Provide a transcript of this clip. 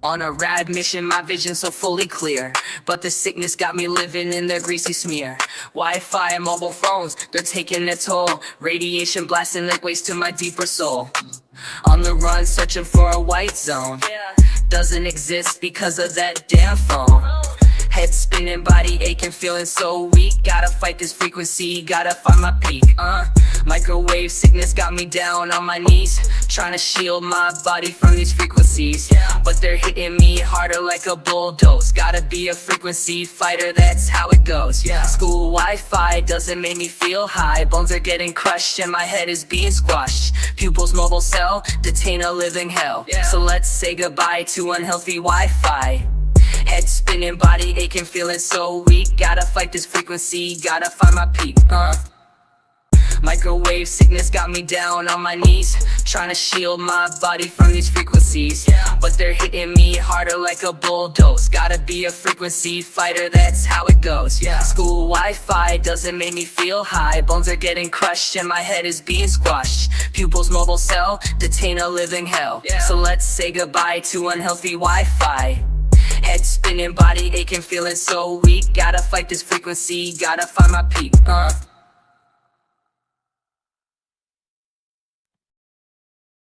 On a rad mission, my vision so fully clear, but the sickness got me living in the greasy smear. Wi-Fi and mobile phones, they're taking a toll. Radiation blasting like waste to my deeper soul. On the run, searching for a white zone. Doesn't exist because of that damn phone. Head spinning, body aching, feeling so weak. Gotta fight this frequency, gotta find my peak. Microwave sickness got me down on my knees, trying to shield my body from these frequencies, but they're hitting me harder like a bulldoze. Gotta be a frequency fighter, that's how it goes. School Wi-Fi doesn't make me feel high. Bones are getting crushed and my head is being squashed. Pupils mobile cell, detain a living hell. So let's say goodbye to unhealthy Wi-Fi. Head spinning, body aching, feeling so weak. Gotta fight this frequency, gotta find my peak. Microwave sickness got me down on my knees, trying to shield my body from these frequencies, but they're hitting me harder like a bulldoze. Gotta be a frequency fighter, that's how it goes. School Wi-Fi doesn't make me feel high. Bones are getting crushed and my head is being squashed. Pupils mobile cell, detain a living hell. So let's say goodbye to unhealthy Wi-Fi. Head spinning, body aching, feeling so weak. Gotta fight this frequency, gotta find my peak.